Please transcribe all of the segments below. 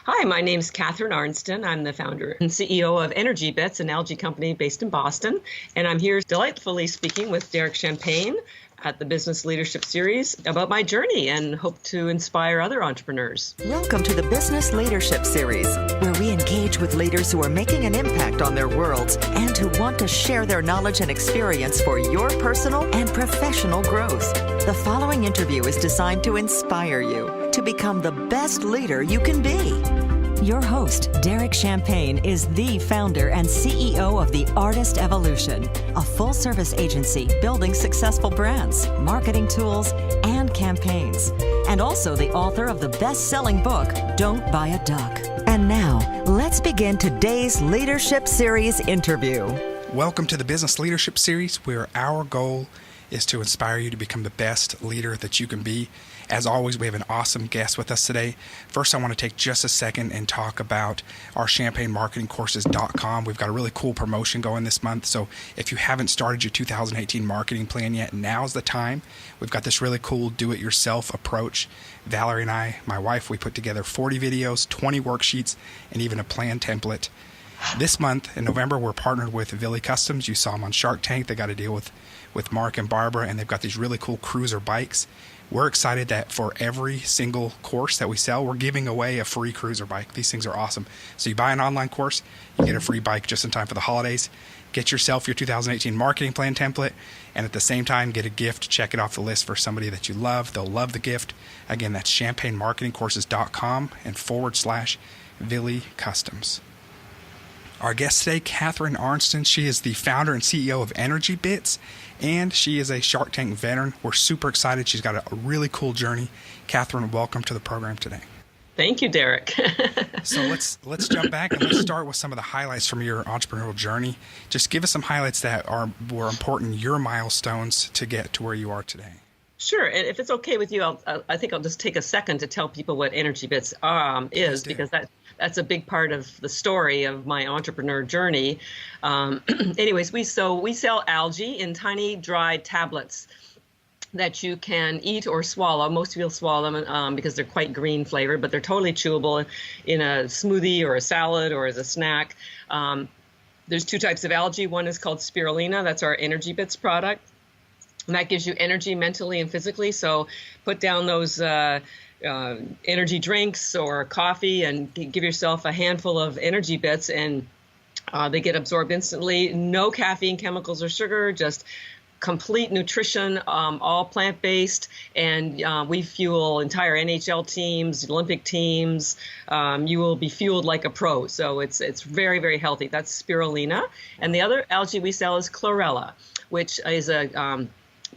Hi, my name is Catharine Arnston. I'm the founder and CEO of ENERGYbits, an algae company based in Boston. And I'm here delightfully speaking with Derek Champagne at the Business Leadership Series about my journey and hope to inspire other entrepreneurs. Welcome to the Business Leadership Series, where we engage with leaders who are making an impact on their worlds and who want to share their knowledge and experience for your personal and professional growth. The following interview is designed to inspire you to become the best leader you can be. Your host, Derek Champagne, is the founder and CEO of The Artist Evolution, a full-service agency building successful brands, marketing tools, and campaigns, and also the author of the best-selling book, Don't Buy a Duck. And now, let's begin today's Leadership Series interview. Welcome to the Business Leadership Series, where our goal is to inspire you to become the best leader that you can be. As always, we have an awesome guest with us today. First, I want to take just a second and talk about our ChampagneMarketingCourses.com. We've got a really cool promotion going this month. So if you haven't started your 2018 marketing plan yet, now's the time. We've got this really cool do-it-yourself approach. Valerie and I, my wife, we put together 40 videos, 20 worksheets, and even a plan template. This month, in November, we're partnered with Villy Customs. You saw them on Shark Tank. They got a deal with Mark and Barbara, and they've got these really cool cruiser bikes. We're excited that for every single course that we sell, we're giving away a free cruiser bike. These things are awesome. So you buy an online course, you get a free bike just in time for the holidays. Get yourself your 2018 marketing plan template, and at the same time, get a gift. Check it off the list for somebody that you love. They'll love the gift. Again, that's ChampagneMarketingCourses.com and /Villy Customs. Our guest today, Catharine Arnston. She is the founder and CEO of ENERGYbits, and she is a Shark Tank veteran. We're super excited. She's got a really cool journey. Catharine, welcome to the program today. Thank you, Derek. So let's jump back and let's start with some of the highlights from your entrepreneurial journey. Just give us some highlights that were important, your milestones to get to where you are today. Sure. And if it's okay with you, I think I'll just take a second to tell people what ENERGYbits is, because that's a big part of the story of my entrepreneur journey. Anyways, we sell algae in tiny dried tablets that you can eat or swallow. Most people swallow them because they're quite green flavored, but they're totally chewable in a smoothie or a salad or as a snack. There's two types of algae. One is called spirulina. That's our ENERGYbits product. And that gives you energy mentally and physically. So put down those energy drinks or coffee and give yourself a handful of ENERGYbits, and they get absorbed instantly. No caffeine, chemicals, or sugar, just complete nutrition, all plant-based, and we fuel entire NHL teams, Olympic teams. You will be fueled like a pro, so it's very, very healthy. That's spirulina. And the other algae we sell is chlorella, which is a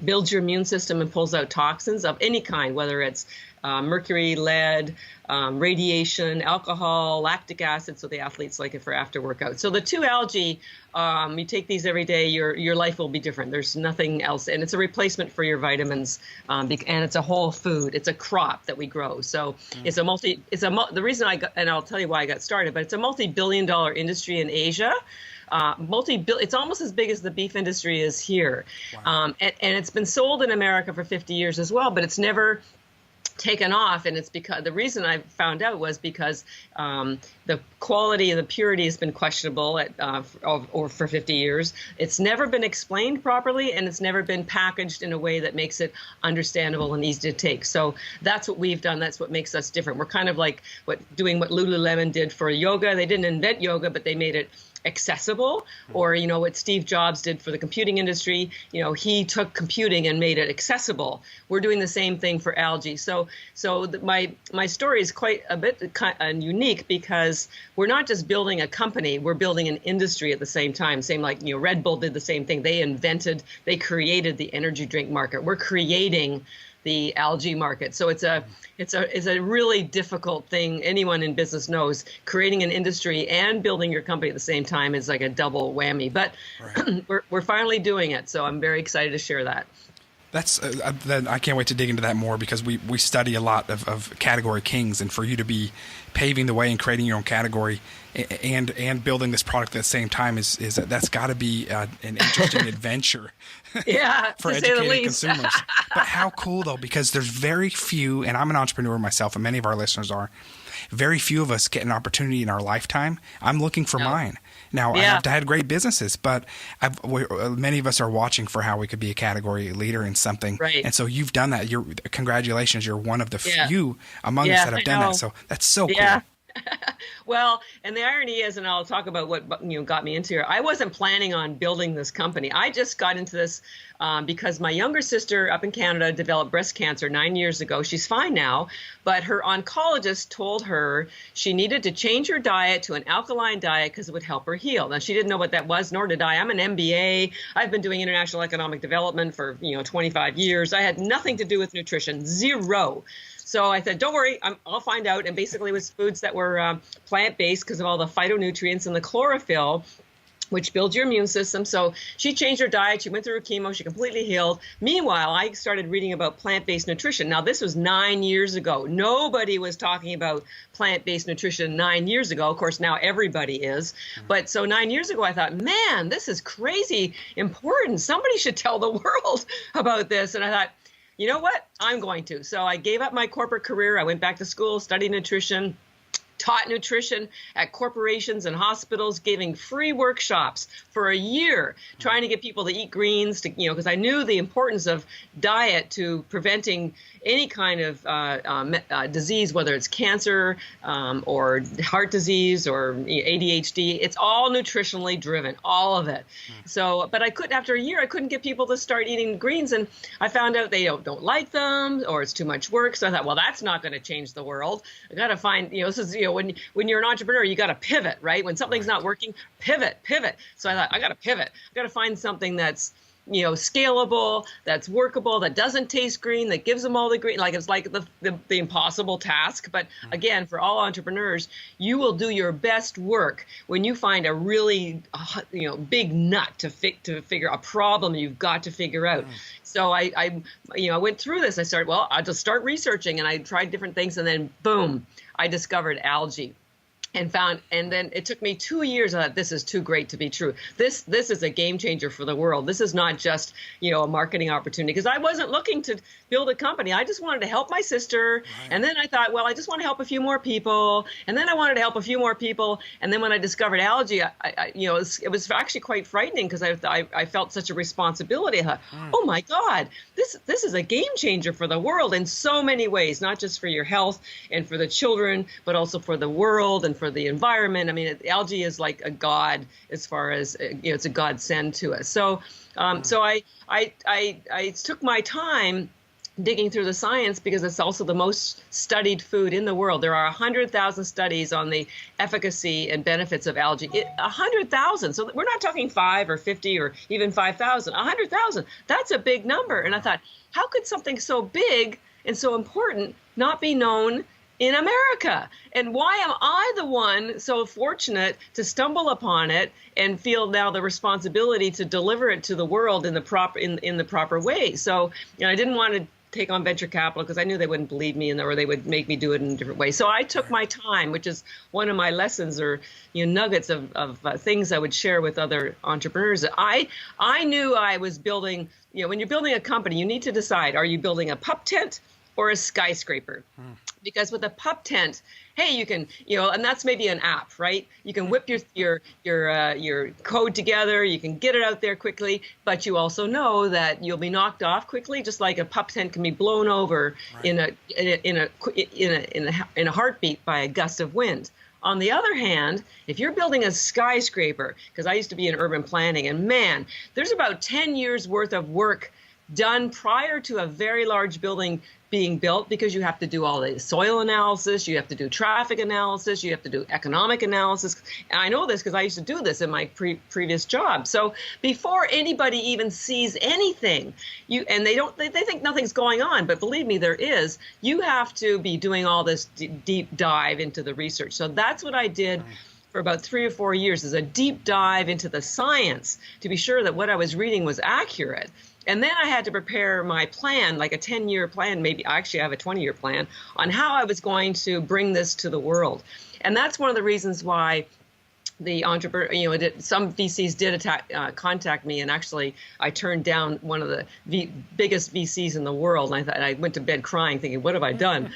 builds your immune system and pulls out toxins of any kind, whether it's mercury, lead, radiation, alcohol, lactic acid, so the athletes like it for after workout. So the two algae, you take these every day, your life will be different. There's nothing else, and it's a replacement for your vitamins, and it's a whole food. It's a crop that we grow. So the reason and I'll tell you why I got started, but it's a multi-billion-dollar industry in Asia. It's almost as big as the beef industry is here. Wow. And it's been sold in America for 50 years as well, but it's never taken off. And it's because the reason I found out was because the quality and the purity has been questionable for 50 years. It's never been explained properly, and it's never been packaged in a way that makes it understandable and easy to take. So that's what we've done. That's what makes us different. We're kind of like doing what Lululemon did for yoga. They didn't invent yoga, but they made it accessible. Or what Steve Jobs did for the computing industry. He took computing and made it accessible. We're doing the same thing for algae. So my story is quite a bit unique, because we're not just building a company, we're building an industry at the same time. Same like Red Bull did the same thing. They created the energy drink market. We're creating the algae market. So it's a really difficult thing. Anyone in business knows creating an industry and building your company at the same time is like a double whammy. But right. we're finally doing it. So I'm very excited to share that. That's I can't wait to dig into that more, because we study a lot of category kings, and for you to be paving the way and creating your own category and building this product at the same time is that's got to be an interesting adventure. Yeah, for educated consumers. But how cool though, because there's very few, and I'm an entrepreneur myself, and many of our listeners are, very few of us get an opportunity in our lifetime. I'm looking for mine. Now, I've had great businesses, but many of us are watching for how we could be a category leader in something. Right. And so you've done that. Congratulations. You're one of the few among us that have done that. So that's so cool. Well, and the irony is, and I'll talk about what got me into here. I wasn't planning on building this company. I just got into this because my younger sister up in Canada developed breast cancer 9 years ago. She's fine now, but her oncologist told her she needed to change her diet to an alkaline diet because it would help her heal. Now, she didn't know what that was, nor did I. I'm an MBA. I've been doing international economic development for 25 years. I had nothing to do with nutrition, zero. So I said, don't worry, I'll find out. And basically it was foods that were plant-based because of all the phytonutrients and the chlorophyll, which builds your immune system. So she changed her diet. She went through her chemo. She completely healed. Meanwhile, I started reading about plant-based nutrition. Now, this was 9 years ago. Nobody was talking about plant-based nutrition 9 years ago. Of course, now everybody is. But so 9 years ago, I thought, man, this is crazy important. Somebody should tell the world about this. And I thought, you know what? I'm going to. So I gave up my corporate career. I went back to school, studied nutrition, taught nutrition at corporations and hospitals, giving free workshops for a year, trying to get people to eat greens, because I knew the importance of diet to preventing any kind of disease, whether it's cancer or heart disease or ADHD. It's all nutritionally driven, all of it. So, but after a year, I couldn't get people to start eating greens, and I found out they don't like them or it's too much work. So I thought, well, that's not going to change the world. I got to find, this is, when you're an entrepreneur, you got to pivot, right? When something's not working, pivot. So I thought, I got to pivot. I got to find something that's scalable, that's workable, that doesn't taste green, that gives them all the green. Like, it's like the impossible task. But again, for all entrepreneurs, you will do your best work when you find a really, big nut to figure a problem you've got to figure out. So I went through this. I started, I'll just start researching, and I tried different things, and then boom, I discovered algae. And then it took me 2 years. I thought, this is too great to be true. This is a game changer for the world. This is not just, a marketing opportunity, because I wasn't looking to build a company. I just wanted to help my sister. Right. And then I thought, well, I just want to help a few more people. And then I wanted to help a few more people. And then when I discovered algae, it was actually quite frightening, because I felt such a responsibility. I thought, oh my God, this is a game changer for the world in so many ways, not just for your health and for the children, but also for the world and for the environment. I mean, algae is like a god, as far as it's a godsend to us. So, so I took my time digging through the science, because it's also the most studied food in the world. There are 100,000 studies on the efficacy and benefits of algae. 100,000. So we're not talking 5 or 50 or even 5,000. 100,000. That's a big number. And I thought, how could something so big and so important not be known in America? And why am I the one so fortunate to stumble upon it and feel now the responsibility to deliver it to the world in the proper way? So, I didn't want to take on venture capital, because I knew they wouldn't believe me, or they would make me do it in a different way. So I took my time, which is one of my lessons, or nuggets of things I would share with other entrepreneurs. I knew I was building. When you're building a company, you need to decide: are you building a pup tent or a skyscraper? Because with a pup tent, hey, you can, and that's maybe an app, right? You can whip your code together, you can get it out there quickly, but you also know that you'll be knocked off quickly, just like a pup tent can be blown over in a heartbeat by a gust of wind. On the other hand, if you're building a skyscraper, because I used to be in urban planning, and man, there's about 10 years worth of work done prior to a very large building being built, because you have to do all the soil analysis, you have to do traffic analysis, you have to do economic analysis. And I know this because I used to do this in my previous job. So before anybody even sees anything, they think nothing's going on, but believe me, there is. You have to be doing all this deep dive into the research. So that's what I did for about 3 or 4 years, is a deep dive into the science to be sure that what I was reading was accurate. And then I had to prepare my plan, like a 10-year plan, maybe actually I have a 20-year plan, on how I was going to bring this to the world. And that's one of the reasons why the entrepreneur, some VCs did contact me, and actually I turned down one of the biggest VCs in the world. And I went to bed crying, thinking, "What have I done?"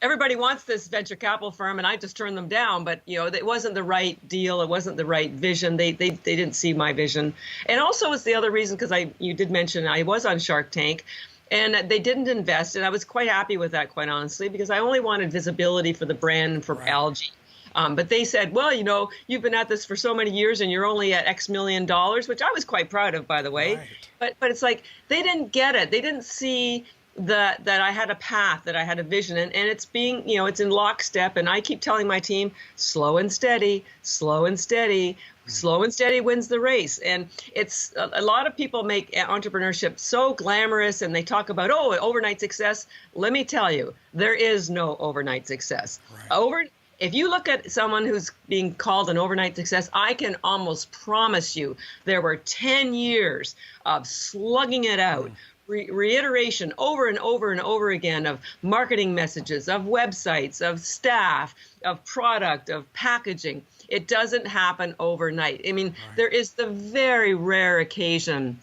Everybody wants this venture capital firm, and I just turned them down. But it wasn't the right deal. It wasn't the right vision. They didn't see my vision, and also it's the other reason because you did mention I was on Shark Tank. And they didn't invest, and I was quite happy with that, quite honestly, because I only wanted visibility for the brand and for algae. But they said, well, you've been at this for so many years and you're only at X million dollars, which I was quite proud of, by the way. Right. But it's like they didn't get it. They didn't see that I had a path, that I had a vision. And it's being, it's in lockstep. And I keep telling my team, slow and steady, slow and steady. Slow and steady wins the race. And it's a lot of people make entrepreneurship so glamorous, and they talk about, overnight success. Let me tell you, there is no overnight success. Right. If you look at someone who's being called an overnight success, I can almost promise you there were 10 years of slugging it out, reiteration over and over and over again of marketing messages, of websites, of staff, of product, of packaging. It doesn't happen overnight. I mean, there is the very rare occasion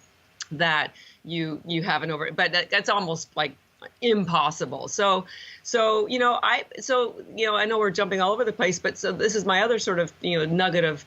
that you have an but that's almost like impossible. So I know we're jumping all over the place, but so this is my other sort of nugget of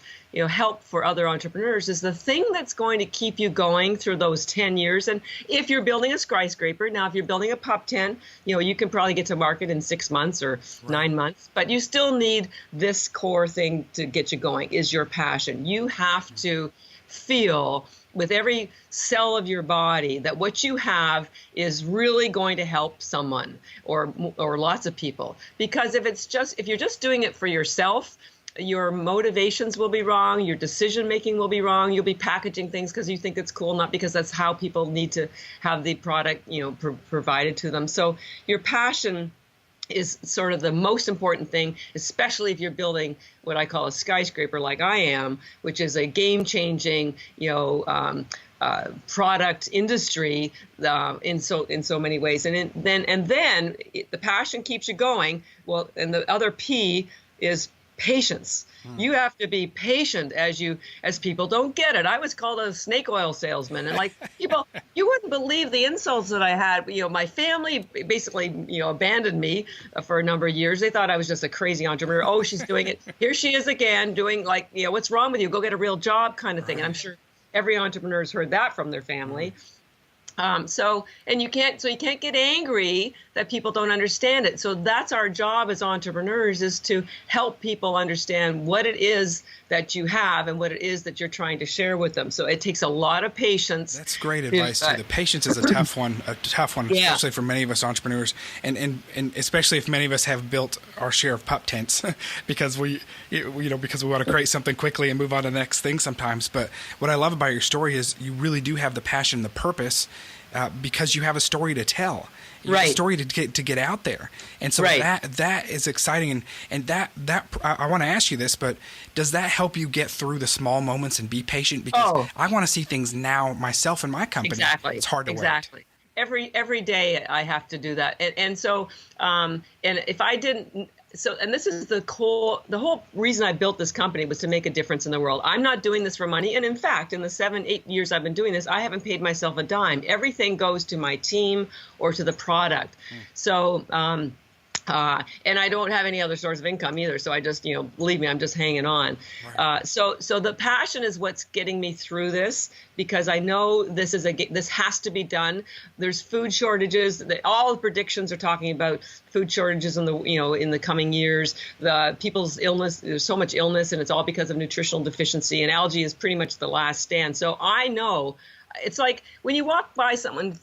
help for other entrepreneurs is the thing that's going to keep you going through those 10 years. And if you're building a skyscraper, now if you're building a pup tent, you can probably get to market in 6 months or 9 months, but you still need this core thing to get you going, is your passion. You have to feel with every cell of your body that what you have is really going to help someone or lots of people. Because if you're just doing it for yourself, your motivations will be wrong, your decision making will be wrong, you'll be packaging things because you think it's cool, not because that's how people need to have the product provided to them. So your passion is sort of the most important thing, especially if you're building what I call a skyscraper like I am, which is a game-changing, product industry in so many ways. And then the passion keeps you going. Well, and the other P is patience. You have to be patient as people don't get it. I was called a snake oil salesman, and people, you wouldn't believe the insults that I had. My family basically, abandoned me for a number of years. They thought I was just a crazy entrepreneur. Oh, she's doing it. Here she is again, doing what's wrong with you? Go get a real job kind of thing. And I'm sure every entrepreneur has heard that from their family. You can't get angry that people don't understand it. So that's our job as entrepreneurs, is to help people understand what it is that you have and what it is that you're trying to share with them. So it takes a lot of patience. That's great advice too. The patience is a tough one, especially for many of us entrepreneurs, and especially if many of us have built our share of pup tents because we want to create something quickly and move on to the next thing sometimes. But what I love about your story is you really do have the passion, the purpose, because you have a story to tell. You have a story to get out there. And so that is exciting. And that I want to ask you this, but does that help you get through the small moments and be patient? Because I want to see things now myself and my company. Exactly. It's hard to wait. Every day I have to do that. And if I didn't, and this is the whole reason I built this company was to make a difference in the world. I'm not doing this for money. And in fact, in the 7-8 years I've been doing this, I haven't paid myself a dime. Everything goes to my team or to the product. So, and I don't have any other source of income either. So I just, believe me, I'm just hanging on. Right. So the passion is what's getting me through this, because I know this has to be done. There's food shortages. All the predictions are talking about food shortages in the coming years. The people's illness, there's so much illness, and it's all because of nutritional deficiency. And algae is pretty much the last stand. So I know. It's like when you walk by someone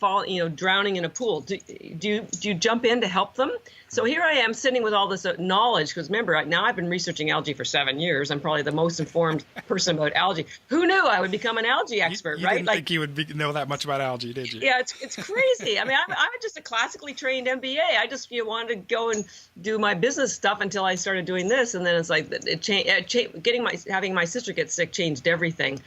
drowning in a pool, do you jump in to help them? So here I am sitting with all this knowledge, because remember, now I've been researching algae for 7 years. I'm probably the most informed person about algae. Who knew I would become an algae expert, you right? Didn't think you would know that much about algae, did you? Yeah, it's crazy. I mean, I'm just a classically trained MBA. I just wanted to go and do my business stuff until I started doing this, and then it's like having my sister get sick changed everything.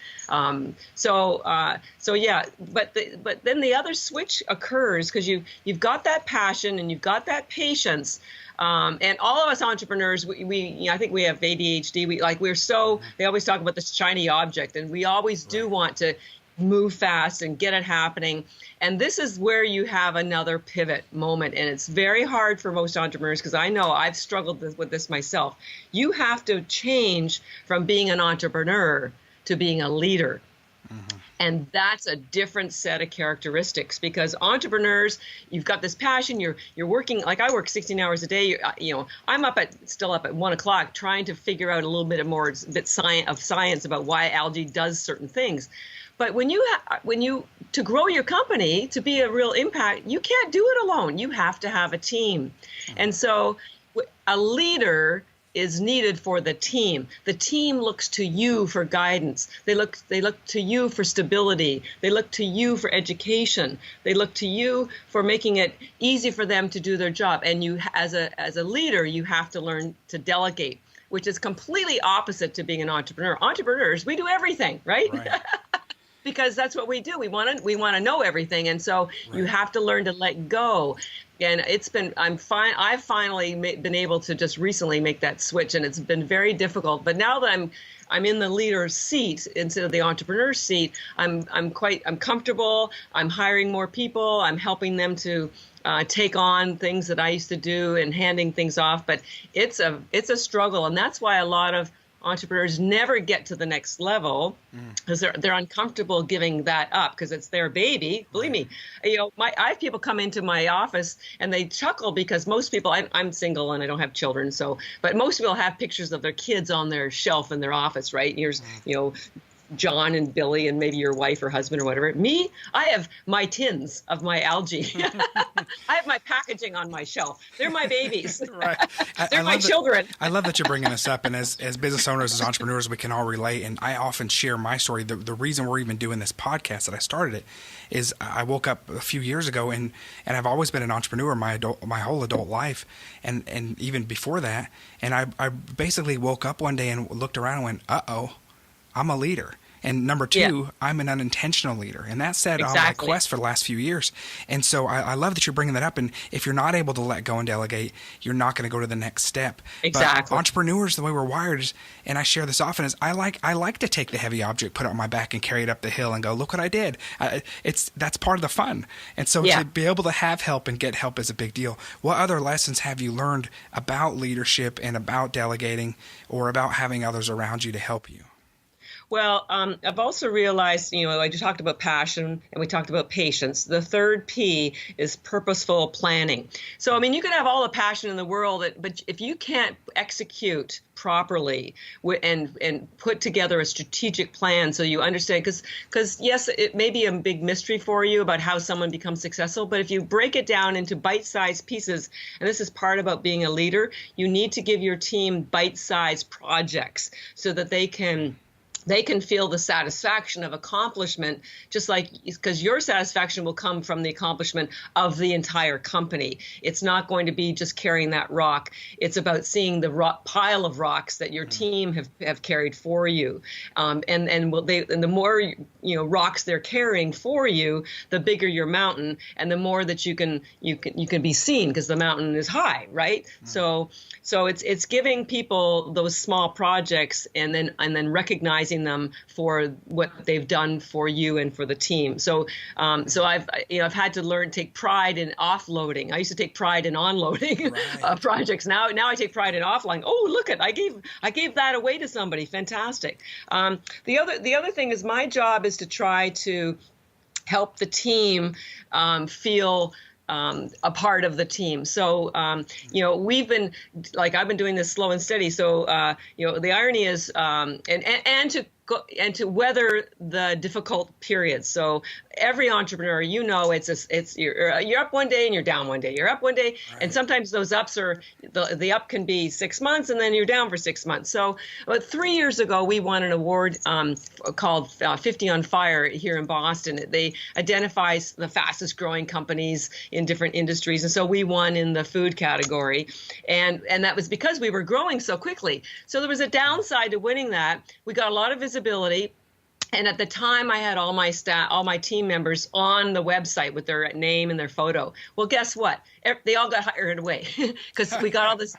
Yeah, but then the other switch occurs, because you've got that passion and you've got that patience. patience. And all of us entrepreneurs, I think we have ADHD. They always talk about this shiny object, and we always do want to move fast and get it happening. And this is where you have another pivot moment. And it's very hard for most entrepreneurs, because I know I've struggled with this myself. You have to change from being an entrepreneur to being a leader. Mm-hmm. And that's a different set of characteristics, because entrepreneurs, you've got this passion, you're working, like I work 16 hours a day. I'm still up at 1 o'clock trying to figure out a little bit more of science about why algae does certain things. But to grow your company, to be a real impact, you can't do it alone. You have to have a team. Mm-hmm. And so a leader is needed for the team. The team looks to you for guidance. They look to you for stability. They look to you for education. They look to you for making it easy for them to do their job. And you, as a leader, you have to learn to delegate, which is completely opposite to being an entrepreneur. Entrepreneurs, we do everything, right? Because that's what we do. We want to know everything, and so you have to learn to let go. And I've finally been able to just recently make that switch, and it's been very difficult. But now that I'm in the leader's seat instead of the entrepreneur's seat, I'm comfortable. I'm hiring more people. I'm helping them to take on things that I used to do and handing things off. But it's a struggle, and that's why a lot of entrepreneurs never get to the next level, because they're uncomfortable giving that up, because it's their baby. Believe me, I have people come into my office and they chuckle, because most people, I'm single and I don't have children, but most people have pictures of their kids on their shelf in their office, right? Here's, John and Billy and maybe your wife or husband or whatever. Me, I have my tins of my algae. I have my packaging on my shelf. They're my babies. Right. They're my children. I love that you're bringing this up. And as business owners, as entrepreneurs, we can all relate. And I often share my story. The reason we're even doing this podcast, that I started it, is I woke up a few years ago, and I've always been an entrepreneur my whole adult life, and even before that. And I basically woke up one day and looked around and went, uh-oh, I'm a leader. And number two, I'm an unintentional leader. And that said, on my quest for the last few years. And so I love that you're bringing that up. And if you're not able to let go and delegate, you're not going to go to the next step. Exactly. But entrepreneurs, the way we're wired is, and I share this often, is I like to take the heavy object, put it on my back, and carry it up the hill and go, look what I did. That's part of the fun. And so to be able to have help and get help is a big deal. What other lessons have you learned about leadership and about delegating, or about having others around you to help you? Well, I've also realized, I just talked about passion and we talked about patience. The third P is purposeful planning. So, you can have all the passion in the world, but if you can't execute properly and put together a strategic plan so you understand, because yes, it may be a big mystery for you about how someone becomes successful, but if you break it down into bite-sized pieces, and this is part about being a leader, you need to give your team bite-sized projects so that they can feel the satisfaction of accomplishment, just like, because your satisfaction will come from the accomplishment of the entire company. It's not going to be just carrying that rock. It's about seeing the pile of rocks that your team have carried for you. And the more rocks they're carrying for you, the bigger your mountain, and the more that you can be seen, because the mountain is high, right? So it's giving people those small projects and then recognizing them for what they've done for you and for the team. So I've had to learn to take pride in offloading. I used to take pride in onloading projects. Now I take pride in offloading. Oh, look I gave that away to somebody. Fantastic. The other thing is, my job is to try to help the team feel a part of the team. So, I've been doing this slow and steady. So, the irony is, and to weather the difficult periods. So every entrepreneur, you're up one day and you're down one day. You're up one day, and sometimes those ups are the up can be 6 months, and then you're down for 6 months. So about 3 years ago, we won an award called 50 on Fire here in Boston. They identify the fastest growing companies in different industries, and so we won in the food category, and that was because we were growing so quickly. So there was a downside to winning that. We got a lot of visibility. And at the time, I had all my team members on the website with their name and their photo. Well, guess what? they all got hired away because we got all this,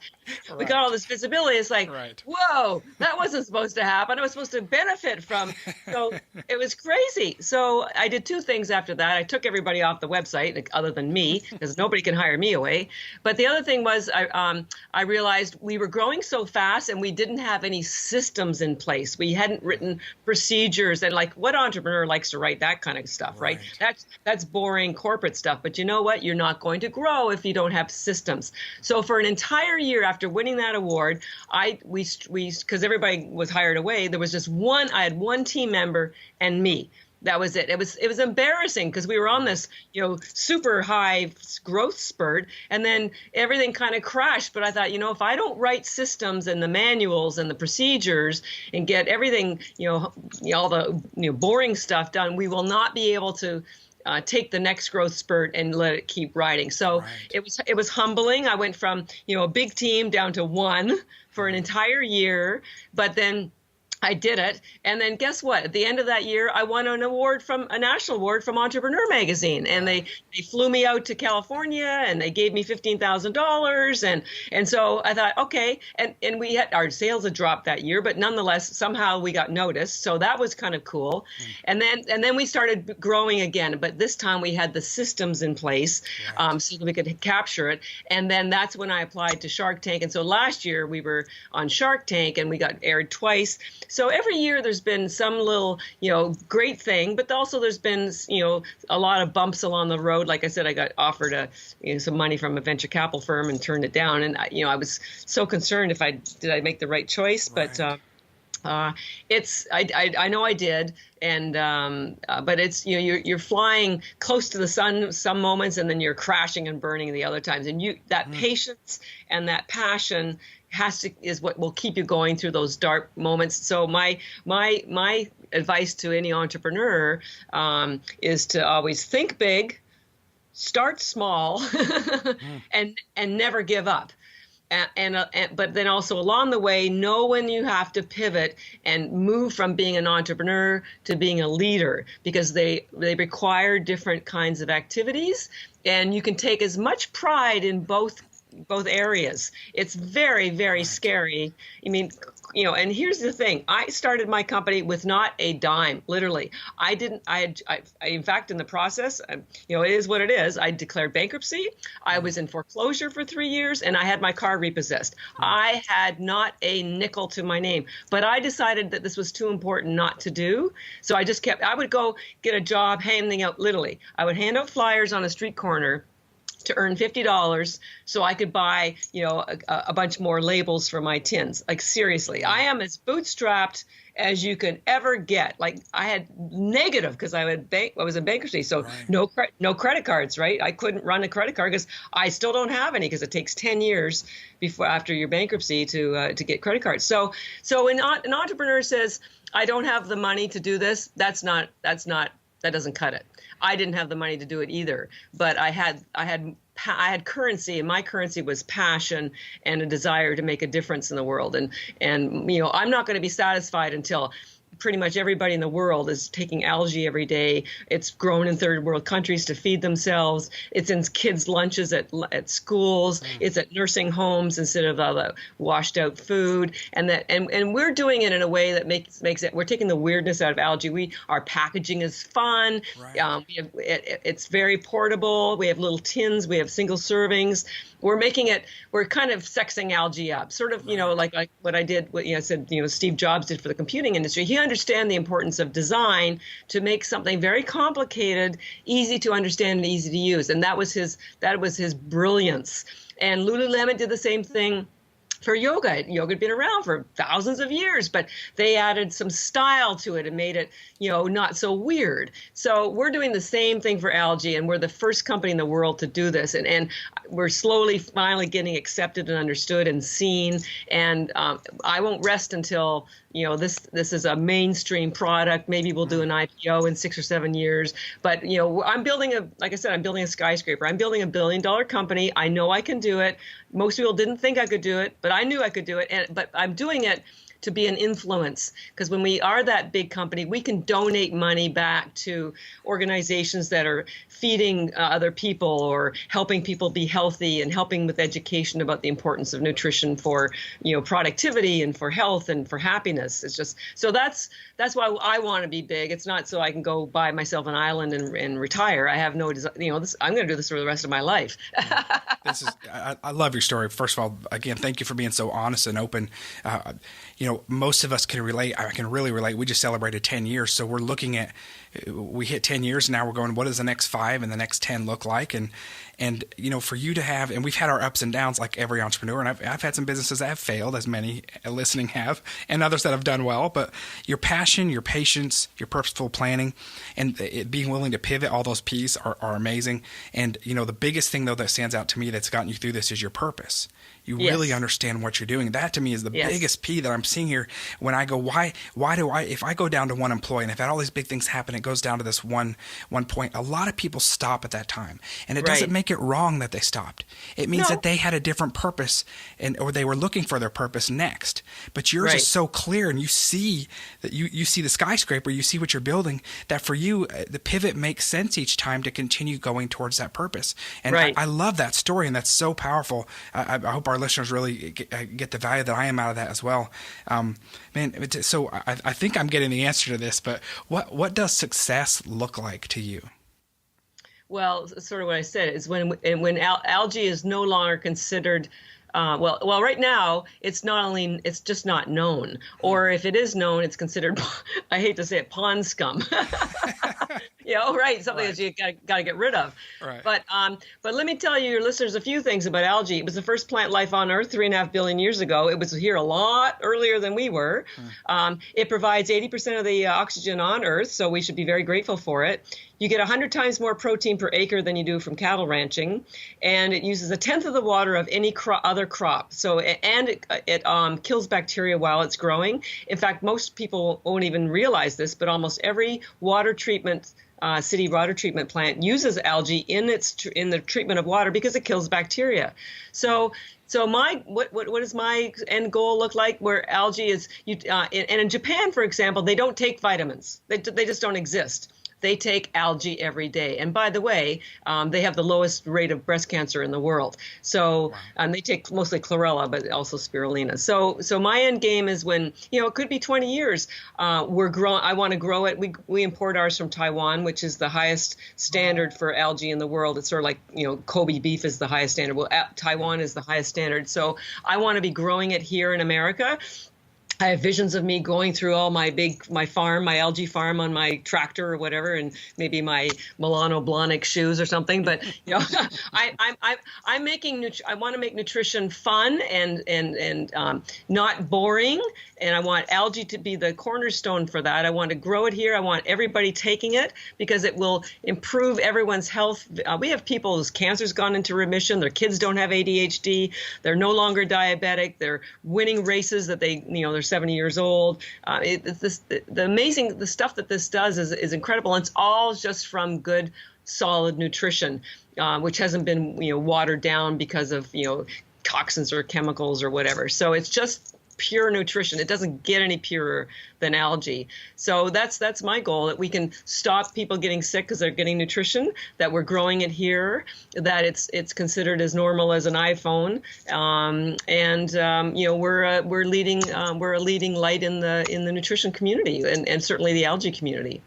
Right. we got all this visibility. It's like, Right. whoa, that wasn't supposed to happen. I was supposed to benefit from. So it was crazy. So I did two things after that. I took everybody off the website, other than me, because nobody can hire me away. But the other thing was, I realized we were growing so fast and we didn't have any systems in place. We hadn't written procedures, and like, what entrepreneur likes to write that kind of stuff, right? That's boring corporate stuff. But you know what? You're not going to grow if you don't have systems. So for an entire year after winning that award, because everybody was hired away, there was just one. I had one team member and me. That was it. It was embarrassing because we were on this, super high growth spurt, and then everything kind of crashed. But I thought, if I don't write systems and the manuals and the procedures and get everything, all the boring stuff done, we will not be able to take the next growth spurt and let it keep riding. So it was humbling. I went from a big team down to one for an entire year, but then I did it. And then guess what? At the end of that year, I won a national award from Entrepreneur magazine. And they flew me out to California and they gave me $15,000. And so I thought, okay. And we had, our sales had dropped that year, but nonetheless, somehow we got noticed. So that was kind of cool. And then we started growing again. But this time we had the systems in place so that we could capture it. And then that's when I applied to Shark Tank. And so last year we were on Shark Tank and we got aired twice. So every year there's been some little, great thing, but also there's been, a lot of bumps along the road. Like I said, I got offered some money from a venture capital firm and turned it down. And, I was so concerned did I make the right choice? But I know I did. And but it's, you're flying close to the sun some moments and then you're crashing and burning the other times. And that patience and that passion is what will keep you going through those dark moments. So my advice to any entrepreneur is to always think big, start small, and never give up. But then also along the way, know when you have to pivot and move from being an entrepreneur to being a leader, because they require different kinds of activities, and you can take as much pride in both areas. It's very, very scary. I mean, and here's the thing. I started my company with not a dime, literally. In fact, in the process, it is what it is. I declared bankruptcy. I was in foreclosure for 3 years, and I had my car repossessed. I had not a nickel to my name, but I decided that this was too important not to do. So I would go get a job handing out, literally. I would hand out flyers on a street corner to earn $50 so I could buy, a bunch more labels for my tins. Like, seriously, I am as bootstrapped as you can ever get. Like, I had negative because I was in bankruptcy. So no credit cards, right? I couldn't run a credit card because I still don't have any, because it takes 10 years after your bankruptcy to get credit cards. So when an entrepreneur says, I don't have the money to do this, that doesn't cut it. I didn't have the money to do it either, but I had currency, and my currency was passion and a desire to make a difference in the world. And I'm not going to be satisfied until pretty much everybody in the world is taking algae every day. It's grown in third world countries to feed themselves. It's in kids' lunches at schools. It's at nursing homes instead of washed out food. And we're doing it in a way that makes it. We're taking the weirdness out of algae. Our packaging is fun. It's very portable. We have little tins. We have single servings. We're kind of sexing algae up, sort of, like what I did, I said, Steve Jobs did for the computing industry. He understood the importance of design to make something very complicated, easy to understand and easy to use. And that was his brilliance. And Lululemon did the same thing for yoga. Yoga had been around for thousands of years, but they added some style to it and made it, not so weird. So we're doing the same thing for algae, and we're the first company in the world to do this. And we're slowly, finally getting accepted and understood and seen. And I won't rest until, this is a mainstream product. Maybe we'll do an IPO in 6 or 7 years. But, I'm building a skyscraper. I'm building $1 billion company. I know I can do it. Most people didn't think I could do it, but I knew I could do it. But I'm doing it to be an influence. Because when we are that big company, we can donate money back to organizations that are feeding other people or helping people be healthy and helping with education about the importance of nutrition for, productivity and for health and for happiness. It's just, so that's why I want to be big. It's not so I can go buy myself an island and retire. I have no desire, I'm going to do this for the rest of my life. I love your story. First of all, again, thank you for being so honest and open. Most of us can relate. I can really relate. We just celebrated 10 years. So we're looking at, we hit 10 years and now we're going, what does the next 5 and the next 10 look like? And for you to have, and we've had our ups and downs like every entrepreneur, and I've had some businesses that have failed, as many listening have, and others that have done well, but your passion, your patience, your purposeful planning, and being willing to pivot, all those P's are amazing. And, the biggest thing, though, that stands out to me that's gotten you through this is your purpose. You really understand what you're doing. That to me is the biggest P that I'm seeing here when I go, why do I, if I go down to one employee and I've had all these big things happen, it goes down to this one point. A lot of people stop at that time, and it doesn't make it wrong that they stopped. It means that they had a different purpose or they were looking for their purpose next. But yours is so clear, and you see that you see the skyscraper, you see what you're building, that for you, the pivot makes sense each time to continue going towards that purpose. And I love that story, and that's so powerful. I hope our listeners really get the value that I am out of that as well. So I think I'm getting the answer to this, but what does success look like to you? Well, sort of what I said is when algae is no longer considered. Well, right now it's just not known, or if it is known, it's considered, I hate to say it, pond scum. Something that you got to get rid of. Right. But let me tell you, your listeners, a few things about algae. It was the first plant life on Earth 3.5 billion years ago. It was here a lot earlier than we were. It provides 80% of the oxygen on Earth, so we should be very grateful for it. You get 100 times more protein per acre than you do from cattle ranching, and it uses 1/10 of the water of any other crop. So, and it kills bacteria while it's growing. In fact, most people won't even realize this, but almost every water treatment city water treatment plant uses algae in the treatment of water because it kills bacteria. So what does my end goal look like? Where algae is, and in Japan, for example, they don't take vitamins. They just don't exist. They take algae every day. And by the way, they have the lowest rate of breast cancer in the world. So they take mostly chlorella, but also spirulina. So my end game is when, it could be 20 years. I want to grow it. We import ours from Taiwan, which is the highest standard for algae in the world. It's sort of like, Kobe beef is the highest standard. Well, Taiwan is the highest standard. So I want to be growing it here in America. I have visions of me going through all my algae farm on my tractor or whatever, and maybe my Milano Blahnik shoes or something. But I'm making I want to make nutrition fun and not boring. And I want algae to be the cornerstone for that. I want to grow it here. I want everybody taking it because it will improve everyone's health. We have people whose cancer's gone into remission. Their kids don't have ADHD. They're no longer diabetic. They're winning races that they're 70 years old. The stuff that this does is incredible. And it's all just from good, solid nutrition, which hasn't been, watered down because of, toxins or chemicals or whatever. So it's just pure nutrition. It doesn't get any purer than algae. So that's my goal, that we can stop people getting sick because they're getting nutrition, that we're growing it here, that it's considered as normal as an iPhone. We're a leading light in the nutrition community and certainly the algae community.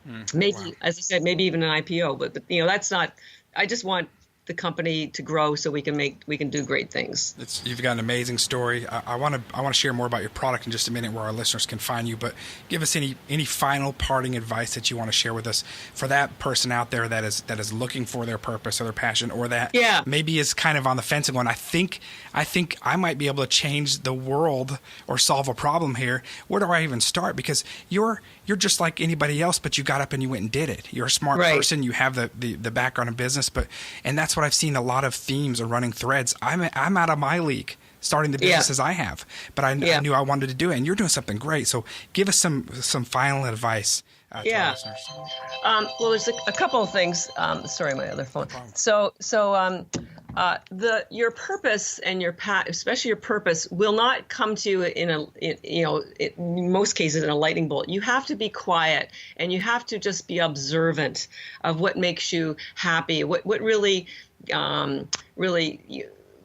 As I said, maybe even an IPO, but that's not, I just want the company to grow so we can do great things. You've got an amazing story. I want to share more about your product in just a minute, where our listeners can find you, but give us any final parting advice that you want to share with us for that person out there that is looking for their purpose or their passion, or that maybe is kind of on the fence and going, I think I might be able to change the world or solve a problem here. Where do I even start? Because you're just like anybody else, but you got up and you went and did it. You're a smart person. You have the background in business, and that's what I've seen, a lot of themes or running threads. I'm out of my league starting the businesses I have, but I knew I wanted to do it, and you're doing something great. So give us some final advice to our listeners? Well, there's a couple of things. Sorry, my other phone. Your purpose and your especially your purpose, will not come to you in most cases in a lightning bolt. You have to be quiet, and you have to just be observant of what makes you happy, what really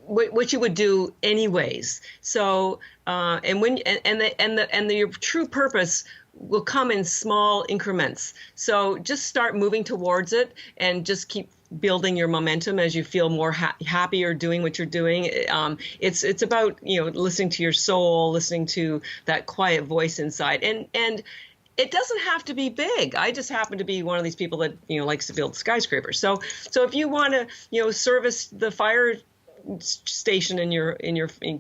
what you would do anyways. So your true purpose will come in small increments. So just start moving towards it and just keep building your momentum as you feel more happier doing what you're doing. It's about listening to your soul, listening to that quiet voice inside, and it doesn't have to be big. I just happen to be one of these people that likes to build skyscrapers. So if you want to service the fire station in your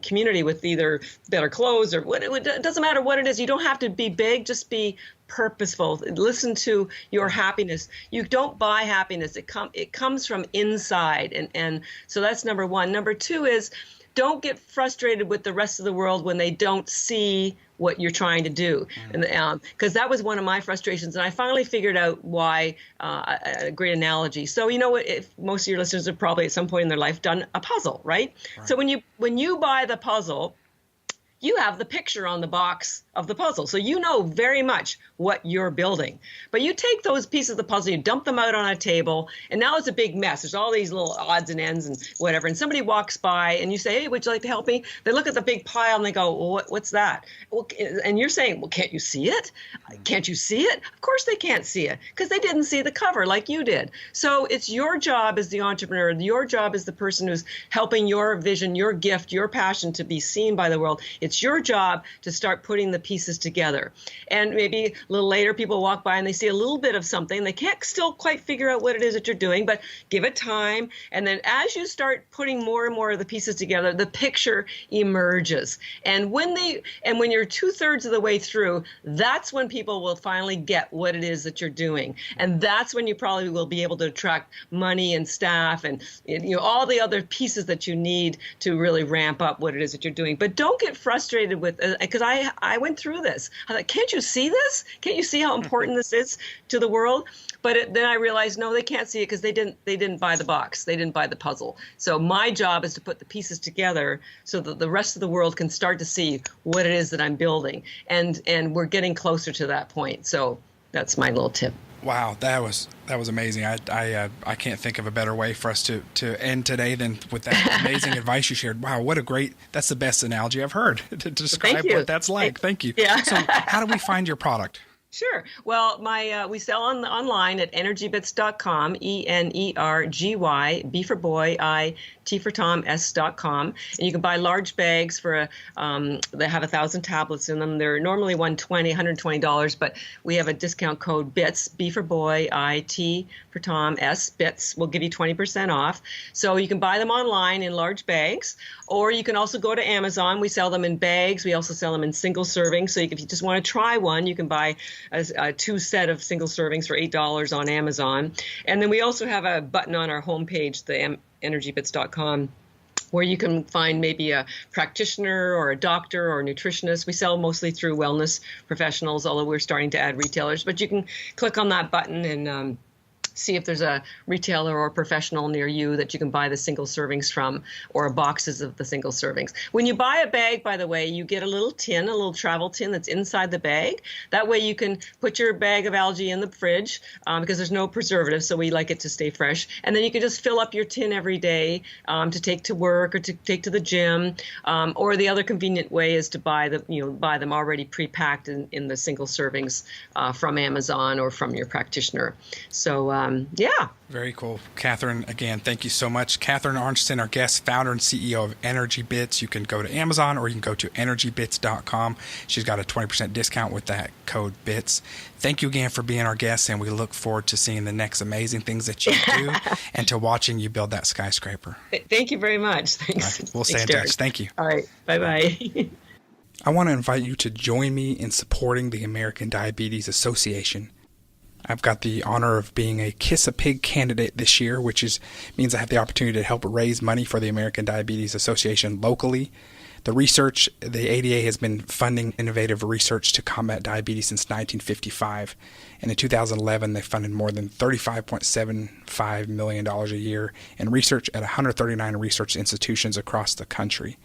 community with either better clothes or what, it doesn't matter what it is. You don't have to be big. Just be purposeful. Listen to your happiness. You don't buy happiness. It comes from inside, and so that's number one. Number two is, don't get frustrated with the rest of the world when they don't see what you're trying to do. And because that was one of my frustrations, and I finally figured out why. A great analogy. So if most of your listeners have probably at some point in their life done a puzzle, right? So when you buy the puzzle, you have the picture on the box of the puzzle. So you know very much what you're building. But you take those pieces of the puzzle, you dump them out on a table, and now it's a big mess. There's all these little odds and ends and whatever. And somebody walks by and you say, hey, would you like to help me? They look at the big pile and they go, well, what's that? Well, and you're saying, well, can't you see it? Can't you see it? Of course they can't see it, because they didn't see the cover like you did. So it's your job as the entrepreneur, your job as the person who's helping your vision, your gift, your passion to be seen by the world. It's your job to start putting the pieces together. And maybe a little later, people walk by and they see a little bit of something. They can't still quite figure out what it is that you're doing, but give it time. And then as you start putting more and more of the pieces together, the picture emerges. And when you're 2/3 of the way through, that's when people will finally get what it is that you're doing. And that's when you probably will be able to attract money and staff and all the other pieces that you need to really ramp up what it is that you're doing. But don't get frustrated with, because I went through this. I thought, can't you see this? Can't you see how important this is to the world? But then I realized, no, they can't see it because they didn't buy the box. They didn't buy the puzzle. So my job is to put the pieces together so that the rest of the world can start to see what it is that I'm building. And we're getting closer to that point. So that's my little tip. Wow, that was amazing. I can't think of a better way for us to end today than with that amazing advice you shared. Wow, that's the best analogy I've heard to describe what that's like. Thank you. Yeah. So how do we find your product? Sure. Well, we sell online at ENERGYbits.com, ENERGY, B for boy, I, T for Tom, S.com. And you can buy large bags for they have 1,000 tablets in them. They're normally $120, but we have a discount code BITS, B for boy, I, T for Tom, S, BITS. We'll give you 20% off. So you can buy them online in large bags, or you can also go to Amazon. We sell them in bags. We also sell them in single servings. So if you just want to try one, you can buy a 2 set of single servings for $8 on Amazon. And then we also have a button on our homepage, the ENERGYbits.com, where you can find maybe a practitioner or a doctor or a nutritionist. We sell mostly through wellness professionals, although we're starting to add retailers. But you can click on that button and see if there's a retailer or a professional near you that you can buy the single servings from, or boxes of the single servings. When you buy a bag, by the way, you get a little travel tin that's inside the bag. That way you can put your bag of algae in the fridge because there's no preservatives, so we like it to stay fresh. And then you can just fill up your tin every day to take to work or to take to the gym. Or the other convenient way is to buy them already pre-packed in the single servings from Amazon or from your practitioner. So yeah. Very cool. Catharine, again, thank you so much. Catharine Arnston, our guest, founder and CEO of ENERGYbits. You can go to Amazon or you can go to ENERGYbits.com. She's got a 20% discount with that code BITS. Thank you again for being our guest, and we look forward to seeing the next amazing things that you do and to watching you build that skyscraper. Thank you very much. Thanks. Right. We'll stay in touch. Thank you. All right. Bye-bye. I want to invite you to join me in supporting the American Diabetes Association. I've got the honor of being a Kiss a Pig candidate this year, which means I have the opportunity to help raise money for the American Diabetes Association locally. The ADA has been funding innovative research to combat diabetes since 1955. And in 2011, they funded more than $35.75 million a year in research at 139 research institutions across the country.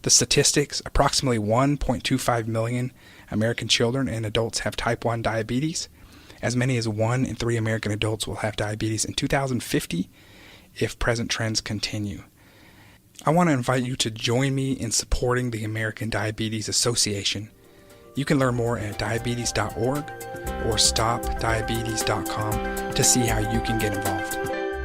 The statistics, approximately 1.25 million American children and adults have type 1 diabetes. As many as 1 in 3 American adults will have diabetes in 2050 if present trends continue. I want to invite you to join me in supporting the American Diabetes Association. You can learn more at diabetes.org or stopdiabetes.com to see how you can get involved.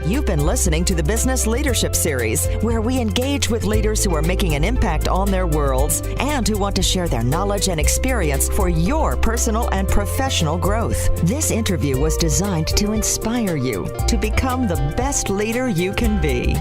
You've been listening to the Business Leadership Series, where we engage with leaders who are making an impact on their worlds and who want to share their knowledge and experience for your personal and professional growth. This interview was designed to inspire you to become the best leader you can be.